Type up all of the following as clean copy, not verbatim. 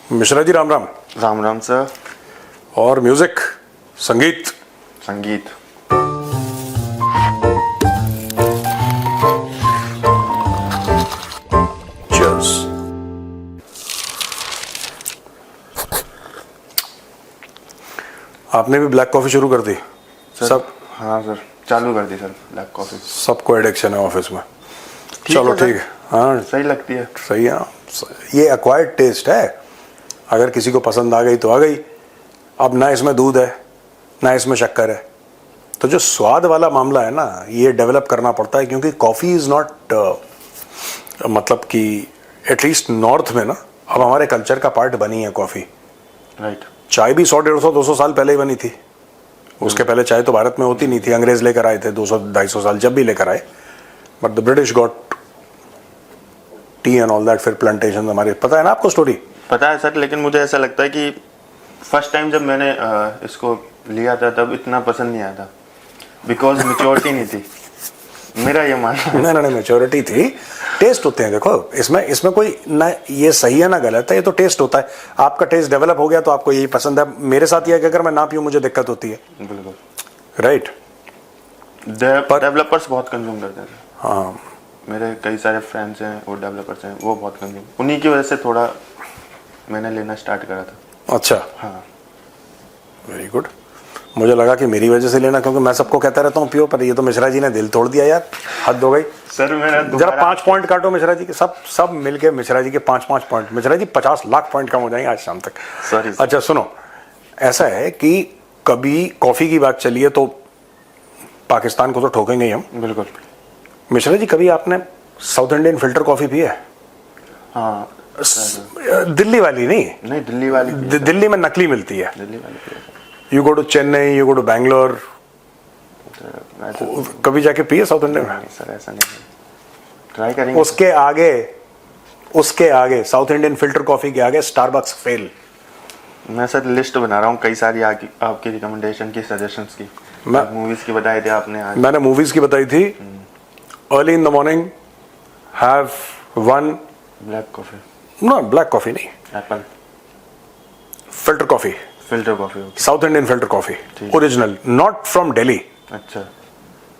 Mishra ji Ram Ram. Ram Ram sir. और music, संगीत। संगीत। Cheers। आपने भी ब्लैक कॉफी शुरू कर दी? सर सब? हाँ सर, चालू कर दी सर ब्लैक कॉफी। सबको एडिक्शन है ऑफिस में। ठीक चलो है सर। ठीक है, हाँ सही लगती है। सही है। ये एक्वायर्ड टेस्ट है, अगर किसी को पसंद आ गई तो आ गई। अब ना इसमें दूध है ना इसमें शक्कर है, तो जो स्वाद वाला मामला है ना, ये डेवलप करना पड़ता है, क्योंकि कॉफ़ी इज़ नॉट मतलब कि एटलीस्ट नॉर्थ में ना अब हमारे कल्चर का पार्ट बनी है कॉफ़ी। राइट। चाय भी 100, 150, 200 साल पहले ही बनी थी। उसके पहले चाय तो भारत में होती नहीं थी, अंग्रेज लेकर आए थे 200, 250 साल जब भी लेकर आए। But the British got T and all that. फिर प्लांटेशन हमारे, पता है ना आपको स्टोरी? पता है सर, लेकिन मुझे ऐसा लगता है कि फर्स्ट टाइम जब मैंने इसको लिया था तब इतना पसंद नहीं आया था, बिकॉज मेच्योरिटी नहीं थी। मेरा ये मानना है। नहीं, मेच्योरिटी थी। टेस्ट होते हैं, देखो इसमें कोई ना ये सही है ना गलत है, ये तो टेस्ट होता है। आपका टेस्ट डेवलप हो गया तो आपको यही पसंद है। मेरे साथ ये है कि अगर मैं ना पीऊँ मुझे दिक्कत होती है। बिल्कुल राइट। डेवलपर्स बहुत कंज्यूम करते हैं। हाँ, मेरे कई सारे फ्रेंड्स हैं वो डेवलपर्स हैं, वो बहुत कंज्यूम, उन्हीं की वजह से थोड़ा मैंने लेना स्टार्ट करा था। अच्छा, हाँ वेरी गुड। मुझे लगा कि मेरी वजह से लेना, क्योंकि मैं सबको कहता रहता हूँ पियो, पर ये तो मिश्रा जी ने दिल तोड़ दिया यार, हद हो गई। सर मेरा जरा 5 पॉइंट काटो मिश्रा जी के, सब मिलके मिश्रा जी के 5-5 पॉइंट। मिश्रा जी 50 लाख पॉइंट कम हो जाएंगे आज शाम तक। सॉरी। अच्छा सुनो, ऐसा है कि कभी कॉफी की बात चली है तो पाकिस्तान को तो ठोकेंगे ही हम। बिल्कुल। मिश्रा जी कभी आपने south Indian filter coffee P है? हाँ। दिल्ली वाली नहीं, दिल्ली वाली दिल्ली में नकली मिलती है। दिल्ली वाली you go to Chennai, you go to Bangalore, कभी जाके पिए साउथ इंडियन में? सर ऐसा नहीं, ट्राई करेंगे। उसके आगे साउथ इंडियन फिल्टर कॉफी के आगे स्टारबक्स फेल। मैं सर लिस्ट बना रहा हूँ कई सारी आपकी रिकमेंडेशन की, सजेशंस की। मूवीज की बताई थी आपने आज। मैंने मूवीज की बताई थी। Early in the morning have one black coffee. No, black coffee नहीं, apple filter coffee. Filter coffee. South Indian filter coffee, original, not from Delhi. अच्छा।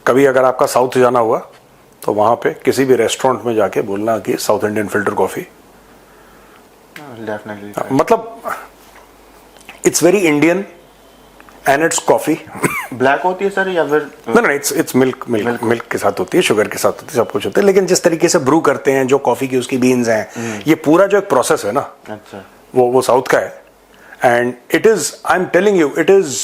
कभी अगर आपका साउथ जाना हुआ तो वहां पे किसी भी रेस्टोरेंट में जाके बोलना कि south Indian filter coffee. Definitely. मतलब it's very Indian and it's coffee. Black होती है सर या फिर? नहीं, इट्स मिल्क के साथ होती है, शुगर के साथ होती है, सब कुछ होता है। लेकिन जिस तरीके से ब्रू करते हैं, जो कॉफी की उसकी बीन्स हैं, ये पूरा जो एक प्रोसेस है ना, अच्छा, वो साउथ का है। And it is, I am telling you, it is,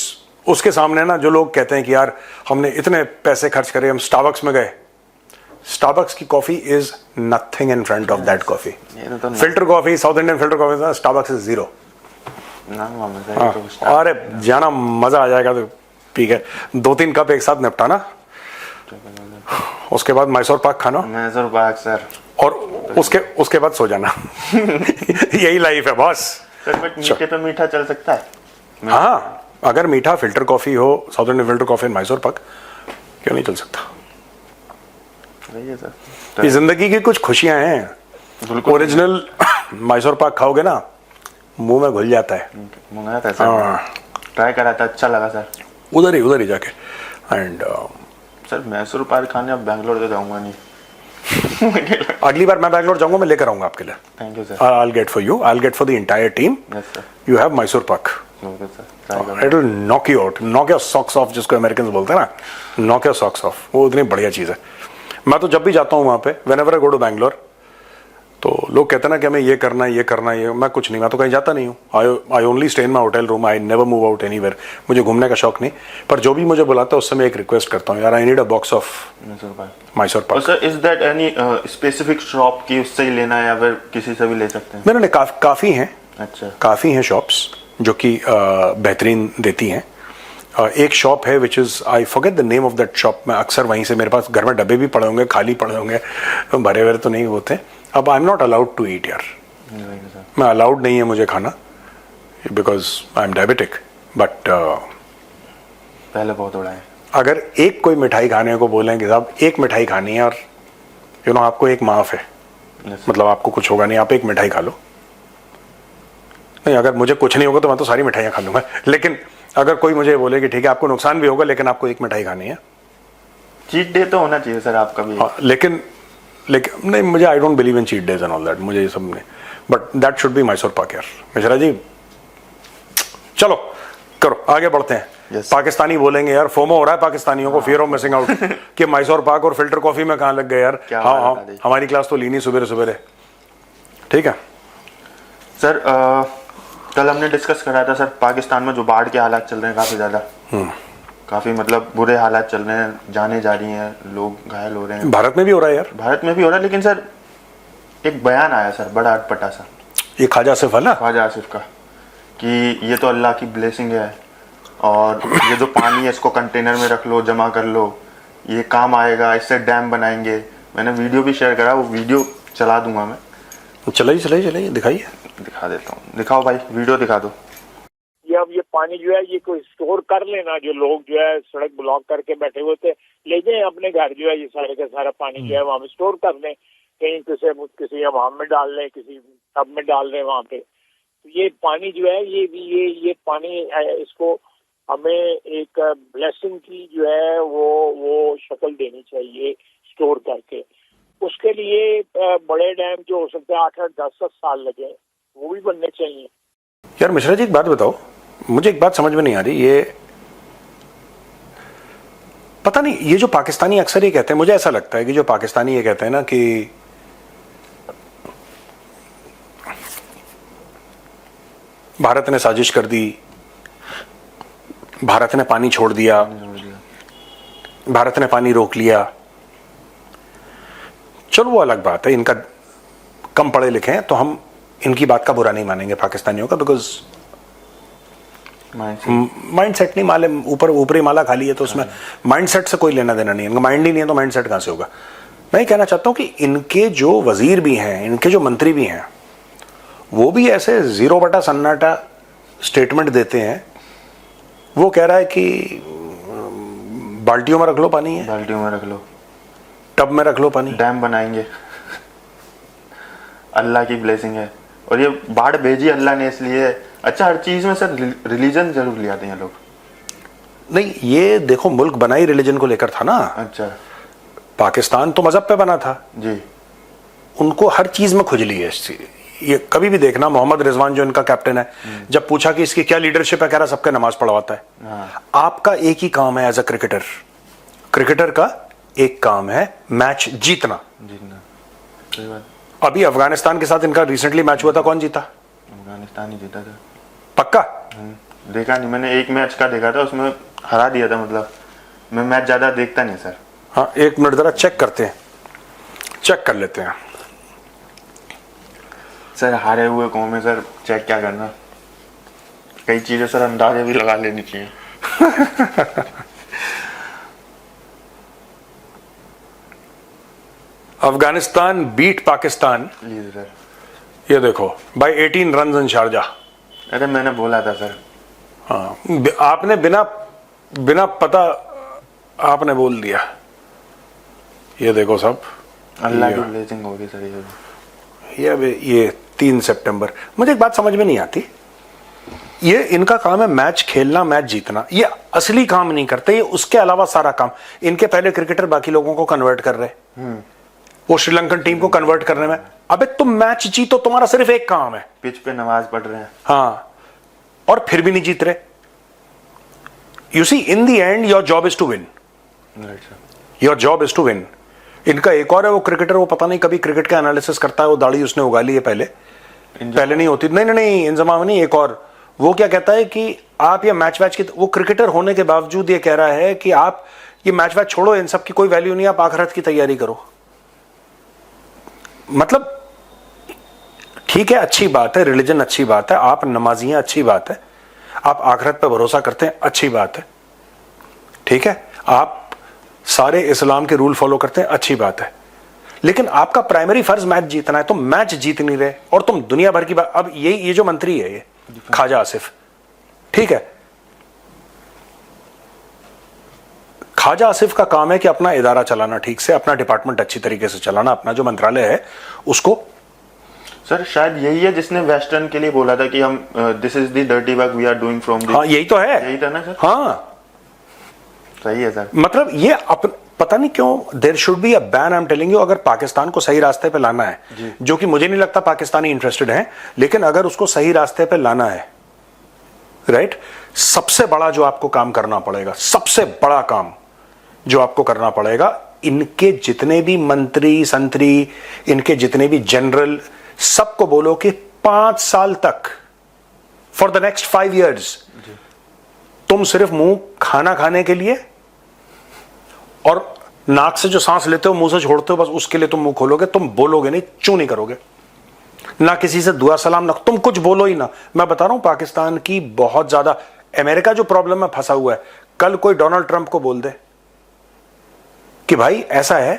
उसके सामने ना जो लोग कहते हैं कि यार हमने इतने पैसे खर्च करे, हम स्टारबक्स में गए, स्टारबक्स की coffee is nothing in front of that coffee. Filter coffee, south Indian filter coffee, Starbucks is zero. अरे जाना, मजा आ जाएगा। तो पी के 2-3 कप एक साथ निपटाना, उसके बाद मैसूर पाक खाना। मैसूर पाक सर। और उसके बाद सो जाना। यही लाइफ है बॉस। सर बट मीठे पे मीठा चल सकता है? हाँ, अगर मीठा फिल्टर कॉफी हो, south Indian filter coffee, Mysore pak, क्यों नहीं चल सकता? है सर, ये जिंदगी की कुछ खुशियां हैं। ओरिजिनल मैसूर पाक खाओगे ना, मुंह में घुल जाता है। मंगाया था सर, ट्राई करा था, अच्छा लगा सर। उधर ही जाके। एंड सर मैसूर पाक खाने अब बैंगलोर तो जाऊंगा नहीं। अगली बार मैं बैंगलोर जाऊंगा, मैं लेकर आऊंगा आपके लिए। Thank you sir. I'll get for you, I'll get for the entire team. Yes sir. You have Mysore Pak. Okay sir. It will knock you out, knock your socks off, जिसको अमेरिकन बोलते हैं ना, knock your socks off। वो इतनी बढ़िया चीज़ है। मैं तो जब भी जाता हूँ वहाँ पे, whenever I go to Bangalore, तो लोग कहते हैं ना कि हमें ये करना है, मैं कुछ नहीं, मैं तो कहीं जाता नहीं हूँ। I only stay in my hotel room, I never move out anywhere. मुझे घूमने का शौक नहीं, पर जो भी मुझे बुलाता है उससे मैं एक रिक्वेस्ट करता हूँ, यार I need a box of Mysore pak. Sir is that any specific shop की उससे ही लेना है या फिर किसी से भी ले सकते हैं? नहीं, काफ़ी हैं। अच्छा। काफ़ी हैं शॉप्स जो कि बेहतरीन देती हैं। एक शॉप है which is, I forget the name of that shop. मैं अक्सर वहीं से, मेरे पास घर में डब्बे भी पड़े होंगे, खाली पड़े होंगे, भरे भरे तो नहीं होते। अब I am not allowed to eat यार, मैं अलाउड नहीं है मुझे खाना, because I am diabetic. But पहले बहुत उड़ा है। अगर एक कोई मिठाई खाने को बोलें कि साहब एक मिठाई खानी है और यू नो आपको एक माफ़ है, मतलब आपको कुछ होगा नहीं, आप एक मिठाई खा लो, नहीं, अगर मुझे कुछ नहीं होगा तो मैं तो सारी मिठाइयाँ खा लूंगा, लेकिन अगर कोई मुझे बोले कि ठीक है आपको नुकसान भी होगा लेकिन आपको एक मिठाई खानी है, चीट डे तो होना चाहिए सर आपका भी। हाँ, लेकिन नहीं, मुझे I don't believe in cheat days and all that, मुझे ये सब नहीं, but that should be Mysore pak यार। मिश्रा जी चलो करो, आगे बढ़ते हैं। Yes. पाकिस्तानी बोलेंगे यार, फोमो हो रहा है पाकिस्तानियों को, फियर ऑफ मिसिंग आउट कि मैसूर पाक और फिल्टर कॉफी में कहाँ लग गए यार। क्या हाँ हाँ, बात है। हमारी क्लास तो लीनी सुबह सुबह, ठीक है सर कल हमने डिस्कस करा था सर, पाकिस्तान में जो बाढ़ के हालात चल रहे हैं काफ़ी ज़्यादा, काफ़ी मतलब बुरे हालात चल रहे हैं, जाने जा रही हैं, लोग घायल हो रहे हैं। भारत में भी हो रहा है यार, भारत में भी हो रहा है, लेकिन सर एक बयान आया सर बड़ा अटपटा सा, ये ख्वाजा आसिफ है ना, ख्वाजा आसिफ का, कि ये तो अल्लाह की ब्लेसिंग है और ये जो पानी है इसको कंटेनर में रख लो, जमा कर लो, ये काम आएगा, इससे डैम बनाएंगे। मैंने वीडियो भी शेयर करा, वो वीडियो चला दूंगा मैं। चलाइए दिखाइए, दिखा देता हूँ, दिखाओ भाई वीडियो दिखा दो। ये अब ये पानी जो है ये कोई स्टोर कर लेना, जो लोग जो है सड़क ब्लॉक करके बैठे हुए थे, ले जाए अपने घर, जो है ये सारे का सारा पानी जो है वहाँ पे स्टोर कर लें, कहीं किसी अवाम में डाल लें, किसी टब में डाल लें वहाँ पे। तो ये पानी जो है ये पानी इसको हमें एक ब्लेसिंग की जो है वो शक्ल देनी चाहिए स्टोर करके। उसके लिए बड़े डैम जो हो सकते हैं 8-8, 10-10 साल लगे, वो भी बनने चाहिए। यार मिश्रा जी एक बात बताओ, मुझे एक बात समझ में नहीं आ रही, ये पता नहीं, ये जो पाकिस्तानी अक्सर ये कहते हैं, मुझे ऐसा लगता है कि जो पाकिस्तानी ये कहते हैं ना कि भारत ने साजिश कर दी, भारत ने पानी छोड़ दिया, भारत ने पानी रोक लिया, चलो वो अलग बात है, इनका कम पढ़े लिखे हैं तो हम इनकी बात का बुरा नहीं मानेंगे पाकिस्तानियों का, बिकॉज माइंडसेट नहीं, माले ऊपरी माला खाली है तो उसमें माइंडसेट से कोई लेना देना नहीं, इनका माइंड ही नहीं है तो माइंडसेट कहां से होगा। मैं कहना चाहता हूं कि इनके जो वजीर भी हैं, इनके जो मंत्री भी हैं, वो भी ऐसे 0 सन्नाटा स्टेटमेंट देते हैं। वो कह रहा है कि बाल्टियों में रख लो पानी है, बाल्टियों में रख लो, टब में रख लो पानी, डैम बनाएंगे, अल्लाह की ब्लेसिंग है। और ये बाढ़ भेजी अल्लाह ने इसलिए। अच्छा, हर चीज में सर रिलीजन जरूर ले आते हैं लोग। नहीं, ये देखो मुल्क बना ही रिलीजन को लेकर था ना। अच्छा, पाकिस्तान तो मजहब पे बना था जी, उनको हर चीज में खुजली है। ये कभी भी देखना, मोहम्मद रिजवान जो इनका कैप्टन है, जब पूछा कि इसकी क्या लीडरशिप है, कह रहा सबके नमाज पढ़वाता है। हाँ। आपका एक ही काम है एज अ क्रिकेटर का एक काम है मैच जीतना। सही बात। अभी अफगानिस्तान के साथ इनका रिसेंटली मैच हुआ था, कौन जीता? अफगानिस्तान ही जीता था। पक्का? देखा नहीं मैंने, एक मैच का देखा था, उसमें हरा दिया था। मतलब मैं मैच ज्यादा देखता नहीं सर। हाँ, 1 मिनट जरा चेक करते हैं, चेक कर लेते हैं सर। हारे हुए कौम में सर चेक क्या करना, कई चीजें सर अंदाजे भी लगा लेनी चाहिए। Afghanistan beat Pakistan, please sir. ये देखो बाय 18 रन इन शारजा। अरे मैंने बोला था सर। हाँ, आपने बिना पता आपने बोल दिया। ये देखो सब, अल्लाह की ब्लेसिंग होगी सर। ये 3 सितंबर। मुझे एक बात समझ में नहीं आती, ये इनका काम है मैच खेलना, मैच जीतना, ये असली काम नहीं करते, ये उसके अलावा सारा काम। इनके पहले क्रिकेटर बाकी लोगों को कन्वर्ट कर रहे, वो श्रीलंकन टीम को कन्वर्ट करने में। अबे तुम मैच जीतो, तुम्हारा सिर्फ एक काम है, पिच पे नमाज पढ़ रहे हैं। हाँ, और फिर भी नहीं जीत रहे। You see, in the end your job is to win, your job is to win. इनका एक और है, वो क्रिकेटर, वो पता नहीं कभी क्रिकेट का एनालिसिस करता है, वो दाढ़ी उसने उगा ली है पहले नहीं होती। नहीं, इंजमाम नहीं, एक और। वो क्या कहता है कि आप ये मैच की, वो क्रिकेटर होने के बावजूद ये कह रहा है कि आप ये मैच छोड़ो, इन सब की कोई वैल्यू नहीं, आप आखिरत की तैयारी करो। मतलब ठीक है, अच्छी बात है, रिलीजन अच्छी बात है, आप नमाजी हैं, अच्छी बात है, आप आखिरत पे भरोसा करते हैं, अच्छी बात है, ठीक है, आप सारे इस्लाम के रूल फॉलो करते हैं, अच्छी बात है, लेकिन आपका प्राइमरी फर्ज मैच जीतना है। तुम मैच जीत नहीं रहे और तुम दुनिया भर की बात। अब ये जो मंत्री है, ये ख्वाजा आसिफ, ठीक है, ख्वाजा आसिफ का काम है कि अपना इदारा चलाना ठीक से, अपना डिपार्टमेंट अच्छी तरीके से चलाना, अपना जो मंत्रालय है उसको सर शायद यही है जिसने वेस्टर्न के लिए बोला था कि हम this is the dirty work we are doing from the, हाँ यही तो है, यही था ना सर? हाँ सही है सर। मतलब ये पता नहीं क्यों there should be a ban. I am telling you, अगर पाकिस्तान को सही रास्ते पे लाना है, जो कि मुझे नहीं लगता पाकिस्तानी इंटरेस्टेड है, लेकिन अगर उसको सही रास्ते पे लाना है, राइट, सबसे बड़ा जो आपको काम करना पड़ेगा, सबसे बड़ा काम जो आपको करना पड़ेगा, इनके जितने भी मंत्री संतरी, इनके जितने भी जनरल, सबको बोलो कि 5 साल तक, फॉर द नेक्स्ट 5 years, तुम सिर्फ मुंह खाना खाने के लिए और नाक से जो सांस लेते हो मुंह से छोड़ते हो, बस उसके लिए तुम मुंह खोलोगे, तुम बोलोगे नहीं, चू नहीं करोगे, ना किसी से दुआ सलाम, ना तुम कुछ बोलो ही ना। मैं बता रहा हूं पाकिस्तान की बहुत ज्यादा, अमेरिका जो प्रॉब्लम में फंसा हुआ है, कल कोई डोनाल्ड ट्रंप को बोल दे कि भाई ऐसा है,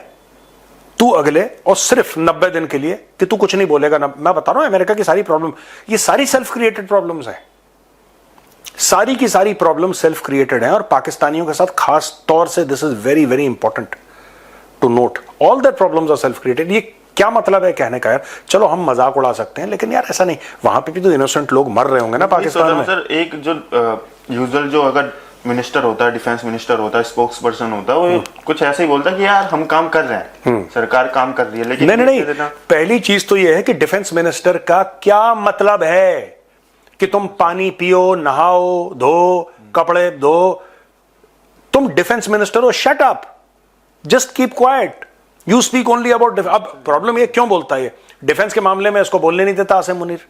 तू अगले और सिर्फ 90 दिन के लिए कि तू कुछ नहीं बोलेगा ना। मैं बता रहा हूं अमेरिका की सारी प्रॉब्लम, ये सारी सेल्फ क्रिएटेड प्रॉब्लम्स हैं, सारी की सारी प्रॉब्लम सेल्फ क्रिएटेड है। और पाकिस्तानियों के साथ खास तौर से this is very very important to note, all that problems are self created. ये क्या मतलब है कहने का यार, चलो हम मजाक उड़ा सकते हैं, लेकिन यार ऐसा नहीं, वहां पे भी तो इनोसेंट लोग मर रहे होंगे ना पाकिस्तान में। सर एक जो यूजुअल जो अगर मिनिस्टर होता है, डिफेंस मिनिस्टर होता है, स्पोक्स पर्सन होता है, वो कुछ ऐसे ही बोलता है कि यार हम काम कर रहे हैं, सरकार काम कर रही है, लेकिन नहीं, पहली चीज तो यह है कि डिफेंस मिनिस्टर का क्या मतलब है कि तुम पानी पियो, नहाओ, धो, कपड़े धो, तुम डिफेंस मिनिस्टर हो, shut up, just keep quiet, you speak only about. अब प्रॉब्लम ये क्यों बोलता है, डिफेंस के मामले में इसको बोलने नहीं देता आसिम मुनीर।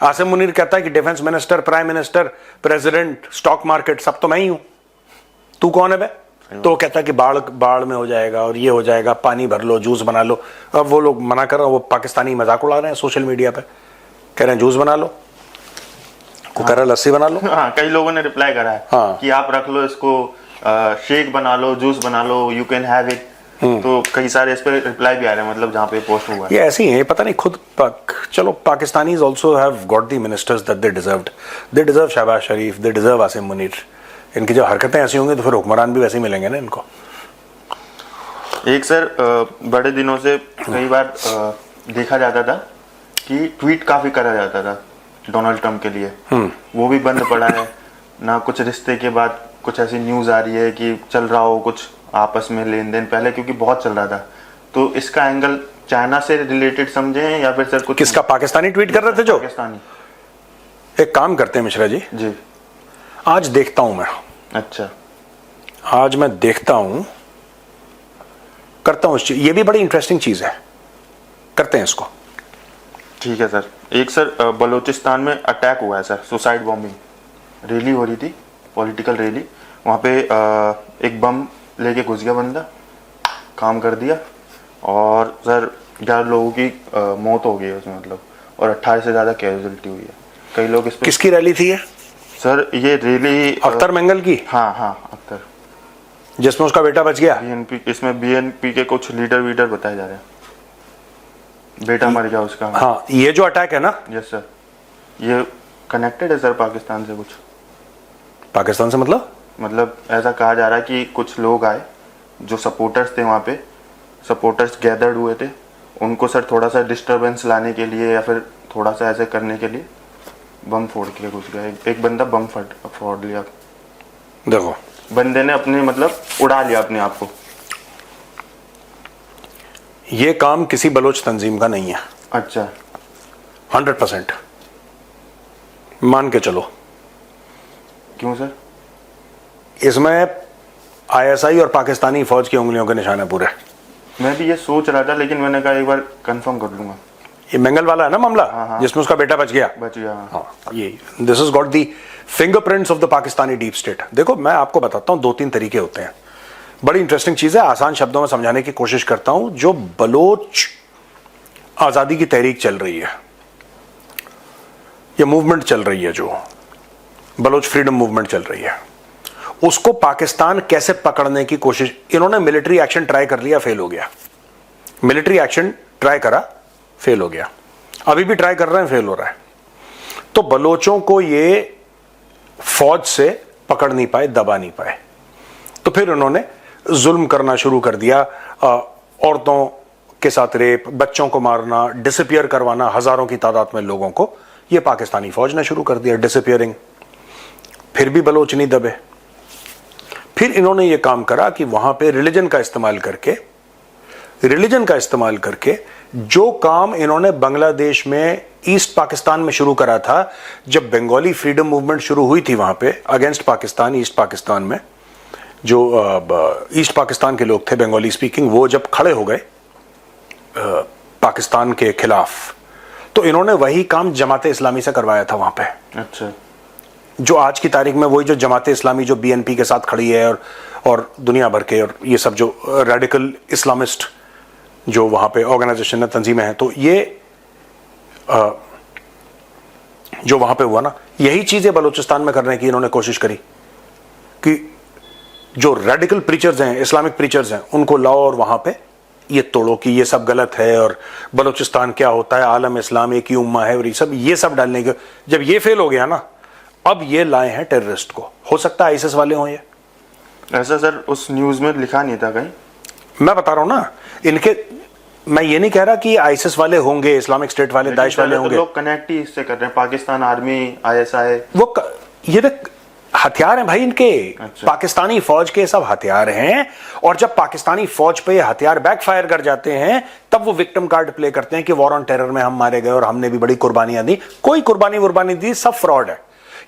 आसिम मुनीर कहता है कि defence minister, prime minister, president, stock market, सब तो मैं ही हूं, तू कौन है बे? तो कहता है कि बाढ़ में हो जाएगा और ये हो जाएगा, पानी भर लो, जूस बना लो। अब वो लोग मना कर रहे हैं, वो पाकिस्तानी मजाक उड़ा रहे हैं सोशल मीडिया पे, कह रहे हैं जूस बना लो, को कह रहा है लस्सी बना लो। हाँ, कई लोगों ने रिप्लाई करा है कि आप रख लो इसको, शेक बना लो, जूस बना लो, यू कैन हैव इट। तो कई सारे इस पे रिप्लाई भी आ रहे हैं, मतलब जहाँ पे पोस्ट हुआ है। ये ऐसे ही है, पता नहीं खुद चलो Pakistanis also have got the ministers that they deserved, they deserve Shehbaz Sharif, they deserve Asim Munir. इनकी जब हरकतें ऐसी होंगी तो फिर हुक्मरान भी वैसे ही मिलेंगे ना इनको। एक सर बड़े दिनों से कई बार देखा जाता था कि ट्वीट काफी करा जाता था डोनाल्ड ट्रंप के लिए, वो भी बंद पड़ा है ना। कुछ रिश्ते के बाद कुछ ऐसी न्यूज आ रही है कि चल रहा हो कुछ आपस में लेन देन, पहले क्योंकि बहुत चल रहा था, तो इसका एंगल चाइना से रिलेटेड समझे या फिर सर कुछ किसका? पाकिस्तानी ट्वीट कर रहे थे जो? पाकिस्तानी। एक काम करते हैं मिश्रा जी, आज देखता हूं मैं। अच्छा, आज मैं देखता हूं, करता हूं, ये भी बड़ी इंटरेस्टिंग चीज है, करते हैं इसको। ठीक है सर। एक सर बलूचिस्तान में अटैक हुआ है सर, सुसाइड बॉम्बिंग, रैली हो रही थी, पॉलिटिकल रैली, वहाँ पे एक बम लेके घुस गया बंदा, काम कर दिया, और सर 11 लोगों की मौत हो गई है उसमें, मतलब, और 18 से ज्यादा कैजुअलिटी हुई है। कई लोग इस पे, किसकी रैली थी ये? सर ये रैली अख्तर मेंगल की? हाँ अख्तर, जिसमें उसका बेटा बच गया। बीएनपी, इसमें बीएनपी के कुछ लीडर बताए जा रहे हैं, बेटा मर गया उसका। हाँ, ये जो अटैक है ना, यस सर, ये कनेक्टेड है सर पाकिस्तान से कुछ? पाकिस्तान से मतलब ऐसा कहा जा रहा है कि कुछ लोग आए जो सपोर्टर्स थे, वहाँ पे सपोर्टर्स गैदर्ड हुए थे, उनको सर थोड़ा सा डिस्टरबेंस लाने के लिए या फिर थोड़ा सा ऐसे करने के लिए बम फोड़ के घुस गया। एक बंदा बम फोड़ लिया, देखो बंदे ने अपने मतलब उड़ा लिया अपने आप को। ये काम किसी बलोच तंजीम का नहीं है। अच्छा, 100% मान के चलो। क्यों सर? इसमें आईएसआई और पाकिस्तानी फौज की उंगलियों के निशान है पूरे। मैं भी ये सोच रहा था, लेकिन मैंने कहा एक बार कंफर्म कर लूंगा। ये मेंगल वाला है ना मामला? हाँ। जिसमें उसका बेटा बच गया। हाँ, ये this is got the fingerprints of the Pakistani deep state. देखो मैं आपको बताता हूं, 2-3 तरीके होते हैं, बड़ी इंटरेस्टिंग चीज है, आसान शब्दों में समझाने की कोशिश करता हूं। जो बलोच आजादी की तहरीक चल रही है, ये मूवमेंट चल रही है, जो बलोच फ्रीडम मूवमेंट चल रही है, उसको पाकिस्तान कैसे पकड़ने की कोशिश, इन्होंने मिलिट्री एक्शन ट्राई कर लिया, फेल हो गया। मिलिट्री एक्शन ट्राई करा, फेल हो गया, अभी भी ट्राई कर रहे हैं, फेल हो रहा है। तो बलोचों को ये फौज से पकड़ नहीं पाए, दबा नहीं पाए, तो फिर उन्होंने जुल्म करना शुरू कर दिया, औरतों के साथ रेप, बच्चों को मारना, डिसअपियर करवाना हजारों की तादाद में लोगों को, यह पाकिस्तानी फौज ने शुरू कर दिया, डिसअपियरिंग। फिर भी बलोच नहीं दबे। फिर इन्होंने यह काम करा कि वहां पे रिलीजन का इस्तेमाल करके जो काम इन्होंने बांग्लादेश में ईस्ट पाकिस्तान में शुरू करा था, जब बंगाली फ्रीडम मूवमेंट शुरू हुई थी वहां पे अगेंस्ट पाकिस्तान, ईस्ट पाकिस्तान में जो ईस्ट पाकिस्तान के लोग थे बंगाली स्पीकिंग, वो जब खड़े हो गए पाकिस्तान के खिलाफ, तो इन्होंने वही काम जमाते इस्लामी से करवाया था वहां पे। अच्छा। जो आज की तारीख में वही जो जमाते इस्लामी जो बीएनपी के साथ खड़ी है और दुनिया भर के और ये सब जो रेडिकल इस्लामिस्ट जो वहां पे ऑर्गेनाइजेशन है, तंजीमें हैं, तो ये जो वहां पे हुआ ना, यही चीजें बलूचिस्तान में करने की इन्होंने कोशिश करी कि जो रेडिकल प्रीचर्स हैं, इस्लामिक प्रीचर्स हैं, उनको लाओ और वहां पे ये तोड़ो कि ये सब गलत है और बलूचिस्तान क्या होता है, आलम इस्लाम एक ही उम्मा है, और ये सब डालने के जब ये फेल हो गया ना, अब ये लाए हैं टेररिस्ट को। हो सकता है आईएसआईएस वाले हों ये। ऐसा सर उस न्यूज में लिखा नहीं था कहीं। मैं बता रहा हूं ना, इनके, मैं ये नहीं कह रहा कि आईएसआईएस वाले होंगे, इस्लामिक स्टेट वाले, दाइश वाले होंगे। लोग कनेक्ट ही इससे कर रहे हैं, पाकिस्तान आर्मी, आईएसआई, ये देख हथियार हैं भाई इनके। अच्छा। पाकिस्तानी फौज के सब हथियार हैं, और जब पाकिस्तानी फौज पे ये हथियार बैकफायर कर जाते हैं, तब वो विक्टिम कार्ड प्ले करते हैं कि वॉर ऑन टेरर में हम मारे गए और हमने भी बड़ी कुर्बानियां दी। कोई कुर्बानी दी, सब फ्रॉड है।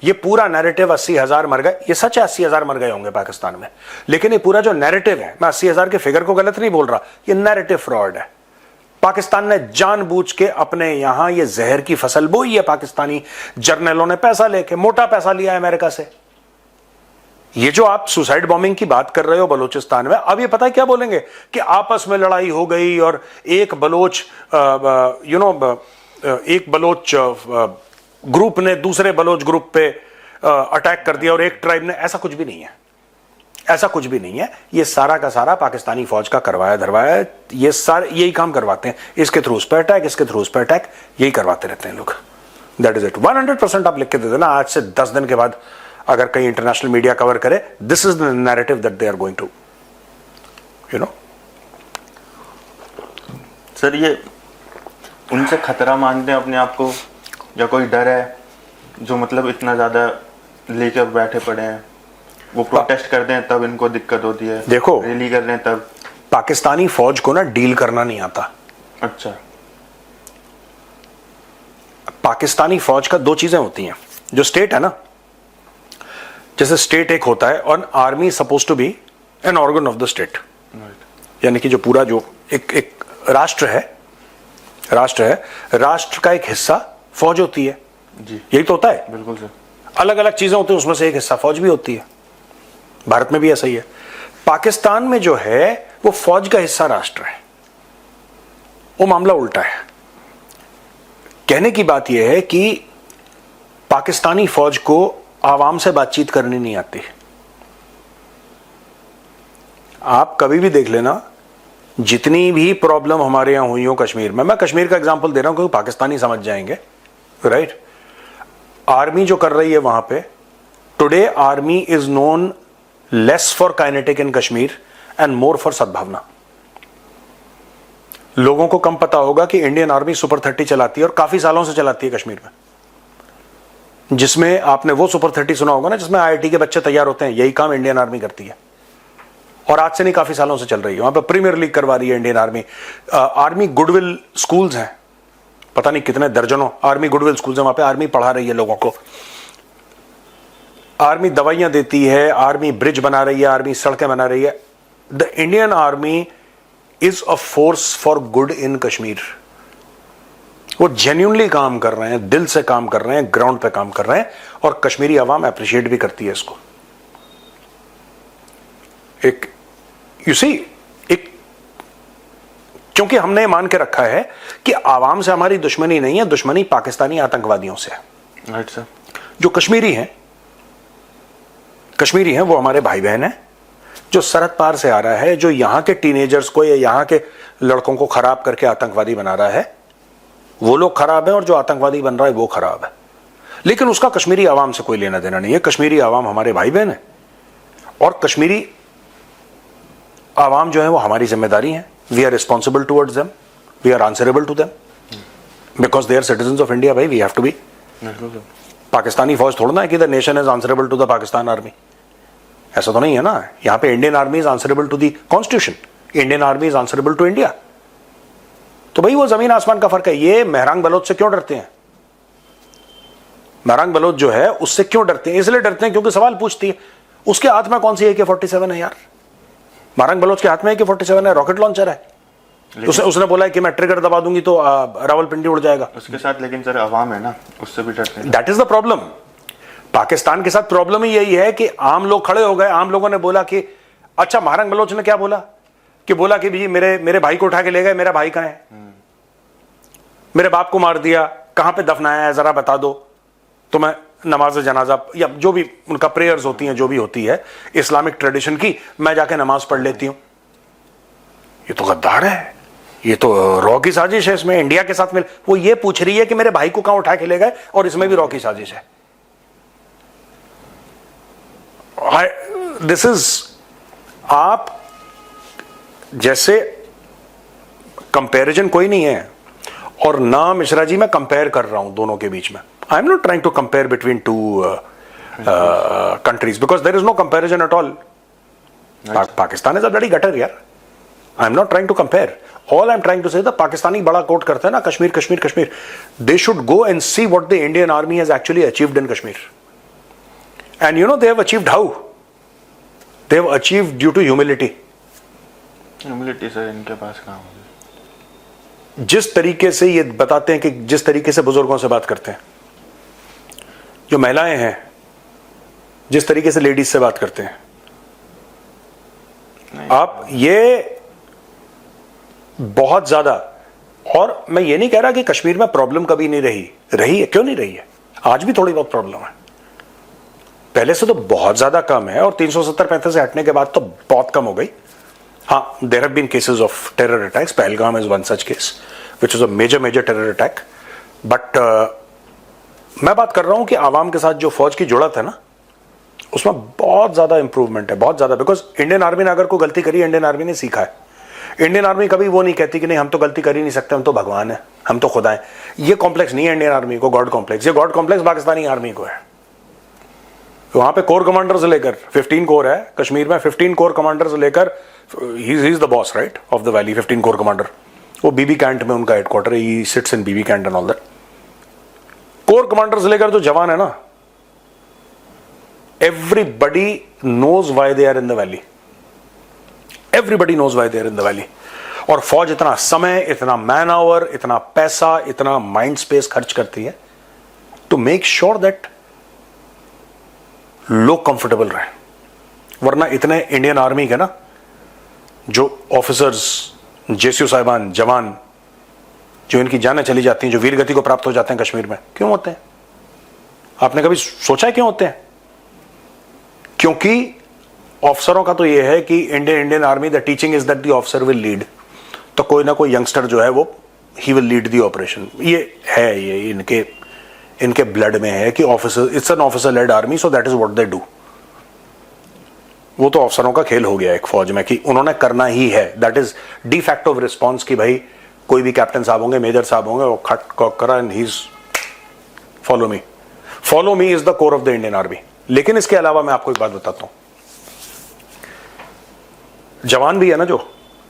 ये पूरा नैरेटिव 80,000 मर गए, ये सच है 80,000 मर गए होंगे पाकिस्तान में, लेकिन ये पूरा जो नैरेटिव है, मैं 80,000 के फिगर को गलत नहीं बोल रहा, ये नैरेटिव फ्रॉड है। पाकिस्तान ने जानबूझ के अपने यहां ये जहर की फसल बोई है। पाकिस्तानी जर्नलों ने पैसा लेके, मोटा पैसा लिया है अमेरिका से। ये जो आप सुसाइड बॉम्बिंग की बात कर रहे हो बलूचिस्तान में, अब ये पता है क्या बोलेंगे कि आपस में लड़ाई हो गई और एक बलोच एक बलोच ग्रुप ने दूसरे बलोच ग्रुप पे अटैक कर दिया और एक ट्राइब ने, ऐसा कुछ भी नहीं है। ऐसा कुछ भी नहीं है। ये सारा का सारा पाकिस्तानी फौज का करवाया धरवाया है। ये सारे यही काम करवाते हैं, इसके थ्रू उस पर अटैक, इसके थ्रू उस पर अटैक, यही करवाते रहते हैं लोग। That is it. 100% आप लिख के दे देना, आज से 10 दिन के बाद अगर कहीं इंटरनेशनल मीडिया कवर करे, this is the narrative that they are going to, you know. Sir ये उनसे खतरा मानते हैं अपने आप को, या कोई डर है जो मतलब इतना ज्यादा लेकर बैठे पड़े हैं? वो प्रोटेस्ट करते हैं तब इनको दिक्कत होती है, देखो रैली कर रहे हैं तब। पाकिस्तानी फौज को ना डील करना नहीं आता। अच्छा। पाकिस्तानी फौज का दो चीजें होती हैं। जो स्टेट है ना, जैसे स्टेट एक होता है और army suppose to be an organ of the state, यानी कि जो पूरा जो एक राष्ट्र है, राष्ट्र का एक हिस्सा फौज होती है। जी यही तो होता है। बिल्कुल सर। अलग अलग चीजें होती हैं, उसमें से एक हिस्सा फौज भी होती है। भारत में भी ऐसा ही है। पाकिस्तान में जो है वो फौज का हिस्सा राष्ट्र है, वो मामला उल्टा है। कहने की बात यह है कि पाकिस्तानी फौज को आवाम से बातचीत करनी नहीं आती। आप कभी भी देख लेना, जितनी भी प्रॉब्लम हमारे यहां हुई हो कश्मीर में, मैं कश्मीर का एग्जांपल दे रहा हूं क्योंकि पाकिस्तानी समझ जाएंगे, राइट। आर्मी जो कर रही है वहां पे, today army is known less for kinetic in Kashmir and more for सद्भावना। लोगों को कम पता होगा कि इंडियन आर्मी सुपर 30 चलाती है और काफी सालों से चलाती है कश्मीर में, जिसमें आपने वो सुपर 30 सुना होगा ना, जिसमें आईआईटी के बच्चे तैयार होते हैं। यही काम इंडियन आर्मी करती है और आज से नहीं, काफी सालों से चल रही है। वहां पर प्रीमियर लीग करवा रही है Indian army. Army goodwill schools हैं, पता नहीं कितने दर्जनों आर्मी गुडविल स्कूल्स हैं, वहां पे आर्मी पढ़ा रही है लोगों को। आर्मी दवाइयां देती है, आर्मी ब्रिज बना रही है, आर्मी सड़कें बना रही है। The Indian army is a force for good in Kashmir. वो जेन्युइनली काम कर रहे हैं, दिल से काम कर रहे हैं, ग्राउंड पे काम कर रहे हैं, और कश्मीरी आवाम अप्रिशिएट भी करती है इसको। एक यू सी, एक, क्योंकि हमने मान के रखा है कि आवाम से हमारी दुश्मनी नहीं है, दुश्मनी पाकिस्तानी आतंकवादियों से है। Right sir. जो कश्मीरी हैं वो हमारे भाई बहन हैं। जो सरहद पार से आ रहा है, जो यहां के टीनेजर्स को या यहां के लड़कों को खराब करके आतंकवादी बना रहा है, वो लोग खराब है, और जो आतंकवादी बन रहा है वो खराब है। लेकिन उसका कश्मीरी आवाम से कोई लेना देना नहीं है। कश्मीरी आवाम हमारे भाई बहन है, और कश्मीरी आवाम जो है वो हमारी जिम्मेदारी है। We are responsible towards them. We are answerable to them because they are citizen of India. भाई वी हैव टू बी. बिल्कुल सर. पाकिस्तानी फौज थोड़ा ना है कि the nation is answerable to the Pakistan army. ऐसा तो नहीं है ना. यहां पे Indian army is answerable to the constitution. Indian army is answerable to India. तो भाई वो जमीन आसमान का फर्क है. ये मेहरांग बलोच से क्यों डरते हैं? मेहरांग बलोच जो है उससे क्यों डरते हैं? इसलिए डरते हैं क्योंकि सवाल पूछती है. उसके हाथ में कौन सी AK-47 है यार? मेहरांग बलोच के हाथ में AK-47 है, रॉकेट लॉन्चर है. उसने बोला है कि मैं ट्रिगर दबा दूंगी तो रावलपिंडी उड़ जाएगा. उसके साथ लेकिन सर अवाम है ना, उससे भी डरते हैं. That is the problem. Pakistan के साथ प्रॉब्लम ही यही है कि आम लोग खड़े हो गए. आम लोगों ने बोला कि अच्छा, मेहरांग बलोच ने क्या बोला कि भी मेरे भाई को उठा के ले गए. मेरा भाई कहां है? मेरे बाप को मार दिया. कहां पे दफनाया है जरा बता दो. तो मैं नमाज जनाजा या जो भी उनका प्रेयर्स होती हैं, जो भी होती है इस्लामिक ट्रेडिशन की, मैं जाके नमाज पढ़ लेती हूं. ये तो गद्दार है. ये तो रॉ की साजिश है. इसमें इंडिया के साथ मिल वो ये पूछ रही है कि मेरे भाई को कहां उठा के ले गए, और इसमें भी रॉ की साजिश है. दिस इज, आप जैसे कंपैरिजन कोई नहीं है. और ना मिश्रा जी मैं कंपेयर कर रहा हूं दोनों के बीच में. I am not trying to compare between two countries because there is no comparison at all. Pakistan is a bloody gutter यार. I am not trying to compare. All I am trying to say the Pakistani बड़ा quote करते हैं ना, Kashmir Kashmir Kashmir. They should go and see what the Indian army has actually achieved in Kashmir. And you know they have achieved how? They have achieved due to humility. Humility sir इनके पास कहां होगी. जिस तरीके से ये बताते हैं कि जिस तरीके से बुजुर्गों से बात करते हैं, जो महिलाएं हैं जिस तरीके से लेडीज से बात करते हैं, आप ये बहुत ज्यादा. और मैं ये नहीं कह रहा कि कश्मीर में प्रॉब्लम कभी नहीं रही है. क्यों नहीं रही है? आज भी थोड़ी बहुत प्रॉब्लम है. पहले से तो बहुत ज्यादा कम है, और 370-35 से हटने के बाद तो बहुत कम हो गई. हाँ, there have been cases of terror attacks. Pahalgam is one such case which is a major terror attack. But मैं बात कर रहा हूं कि आवाम के साथ जो फौज की जुड़त है ना, उसमें बहुत ज्यादा इंप्रूवमेंट है, बहुत ज्यादा. बिकॉज इंडियन आर्मी ने अगर कोई गलती करी, इंडियन आर्मी ने सीखा है. इंडियन आर्मी कभी वो नहीं कहती कि नहीं हम तो गलती कर ही नहीं सकते, हम तो भगवान है, हम तो खुदा है. ये कॉम्प्लेक्स नहीं है इंडियन आर्मी को, गॉड कॉम्प्लेक्स. ये गॉड कॉम्प्लेक्स पाकिस्तानी आर्मी को है. वहां पे कोर कमांडर से लेकर 15 कोर है कश्मीर में. 15 कोर कमांडर से लेकर he is the boss right of the valley. 15 core commander, वो बीबी कैंट में उनका हेडक्वार्टर है. He sits in BB cantt and all that. कोर कमांडर से लेकर जो जवान है ना, everybody knows why they are in the valley. Everybody knows why they are in the valley. और फौज इतना समय, इतना मैन आवर, इतना पैसा, इतना माइंड स्पेस खर्च करती है टू मेक श्योर दैट लोग कंफर्टेबल रहे. वरना इतने इंडियन आर्मी के ना जो ऑफिसर्स, जेसीओ साहिबान, जवान, जो इनकी जानें चली जाती हैं, जो वीर गति को प्राप्त हो जाते हैं कश्मीर में, क्यों होते हैं? आपने कभी सोचा है क्यों होते हैं? क्योंकि ऑफिसरों का तो यह है कि Indian army the teaching is that the officer will lead. तो कोई ना कोई यंगस्टर जो है वो he will lead the operation. ये है, ये इनके ब्लड में है कि officer, it's an officer led army, so that is what they do. वो तो अफसरों का खेल हो गया एक फौज में कि उन्होंने करना ही है. That is de facto response कि भाई कोई भी कैप्टन साहब होंगे, मेजर साहब होंगे, वो खट कॉक करा and he is follow me. Follow me is the core of the Indian army. लेकिन इसके अलावा मैं आपको एक बात बताता हूं. जवान भी है ना जो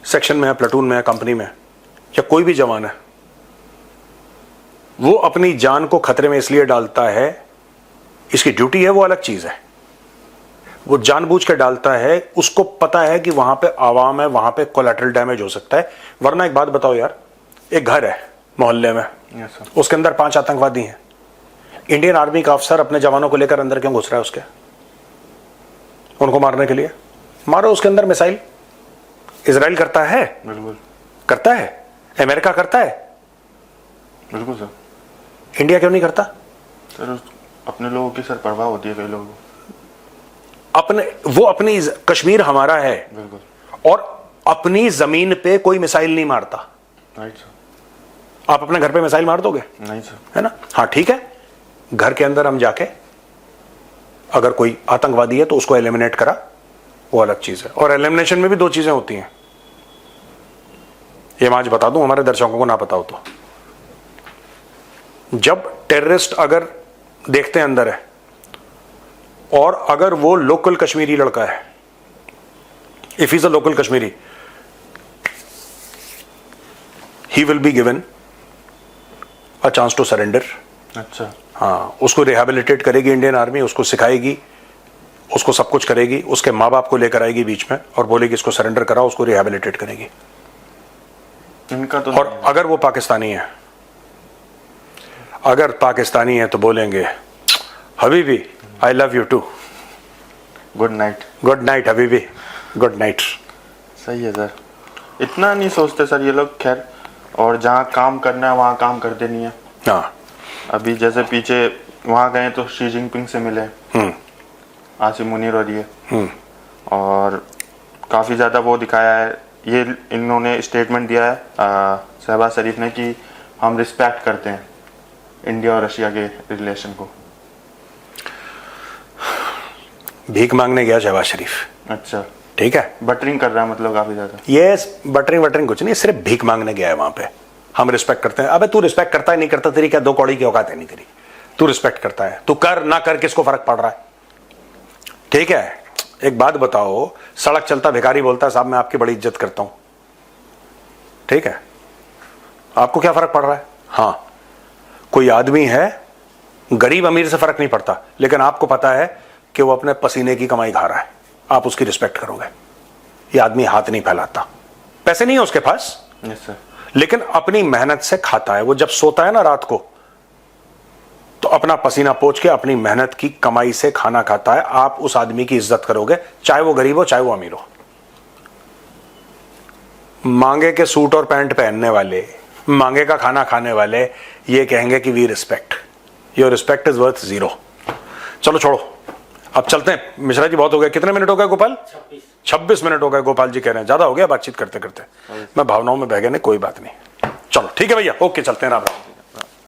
सेक्शन में है, प्लेटून में है, कंपनी में, या कोई भी जवान है, वो अपनी जान को खतरे में इसलिए डालता है, इसकी ड्यूटी है, वो अलग चीज है. वो जानबूझ के डालता है. उसको पता है कि वहां पे आवाम है, वहां पे कोलैटरल डैमेज हो सकता है. वरना एक बात बताओ यार, एक घर है मोहल्ले में, उसके अंदर 5 आतंकवादी हैं. इंडियन आर्मी का अफसर अपने जवानों को लेकर अंदर क्यों घुस रहा है? उसके उनको मारने के लिए. मारो उसके अंदर मिसाइल. इजराइल करता है, बिल्कुल करता है. अमेरिका करता है, बिल्कुल सर. इंडिया क्यों नहीं करता? सर अपने लोगों की सर परवाह होती है कई लोगों को. वो अपनी कश्मीर हमारा है, बिल्कुल. और अपनी जमीन पे कोई मिसाइल नहीं मारता. Right sir. आप अपने घर पे मिसाइल मार दोगे? नहीं सर. है ना? हाँ ठीक है, घर के अंदर हम जाके अगर कोई आतंकवादी है तो उसको एलिमिनेट करा, वो अलग चीज है. और एलिमिनेशन में भी 2 चीजें होती हैं. ये मैं आज बता दूं हमारे दर्शकों को ना पता हो तो, जब टेररिस्ट अगर देखते हैं अंदर है और अगर वो लोकल कश्मीरी लड़का है, if is a local Kashmiri, he will be given a chance to surrender. अच्छा। हाँ, उसको रिहेबिलिटेट करेगी इंडियन आर्मी, उसको सिखाएगी, उसको सब कुछ करेगी, उसके माँ बाप को लेकर आएगी बीच में और बोलेगी इसको सरेंडर कराओ, उसको रिहेबिलिटेट करेगी। इनका तो और अगर वो पाकिस्तानी है, अगर पाकिस्तानी है तो बोलेंगे हबीबी I love you too, good night. Good night हबीबी, गुड नाइट। सही है सर, इतना नहीं सोचते सर ये लोग। खैर, और जहाँ काम करना है वहाँ काम करते नहीं है। हाँ। अभी जैसे पीछे वहाँ गए तो शी जिनपिंग से मिले, आसिम मुनीर और ये, और काफ़ी ज़्यादा वो दिखाया है। ये इन्होंने स्टेटमेंट दिया है शहबाज शरीफ ने कि हम रिस्पेक्ट करते हैं इंडिया और रशिया के रिलेशन को। भीख मांगने गया शहबाज शरीफ। अच्छा। ठीक है, बटरिंग कर रहा है मतलब काफ़ी ज़्यादा। ये बटरिंग वटरिंग कुछ नहीं, सिर्फ भीख मांगने गया है वहां पे। हम रिस्पेक्ट करते हैं। अबे तू रिस्पेक्ट करता है नहीं करता, तेरी क्या दो कौड़ी की औकात है नहीं तेरी? तू रिस्पेक्ट करता है, तू कर ना कर किसको फर्क पड़ रहा है? ठीक है, एक बात बताओ, सड़क चलता भिखारी बोलता है साहब मैं आपकी बड़ी इज्जत करता हूं, ठीक है, आपको क्या फर्क पड़ रहा है? हाँ, कोई आदमी है, गरीब अमीर से फर्क नहीं पड़ता, लेकिन आपको पता है कि वो अपने पसीने की कमाई खा रहा है, आप उसकी रिस्पेक्ट करोगे। ये आदमी हाथ नहीं फैलाता, पैसे नहीं है उसके पास, यस सर, लेकिन अपनी मेहनत से खाता है। वो जब सोता है ना रात को, तो अपना पसीना पोंछ के अपनी मेहनत की कमाई से खाना खाता है। आप उस आदमी की इज्जत करोगे, चाहे वो गरीब हो चाहे वो अमीर हो। मांगे के सूट और पैंट पहनने वाले, मांगे का खाना खाने वाले ये कहेंगे कि we respect, your respect is worth 0। चलो छोड़ो, अब चलते हैं। मिश्रा जी बहुत हो गया, कितने मिनट हो गए गोपाल? 26 मिनट हो गए। गोपाल जी कह रहे हैं ज्यादा हो गया बातचीत करते करते, मैं भावनाओं में बह गया। नहीं कोई बात नहीं, चलो ठीक है भैया, ओके चलते हैं, राम राम।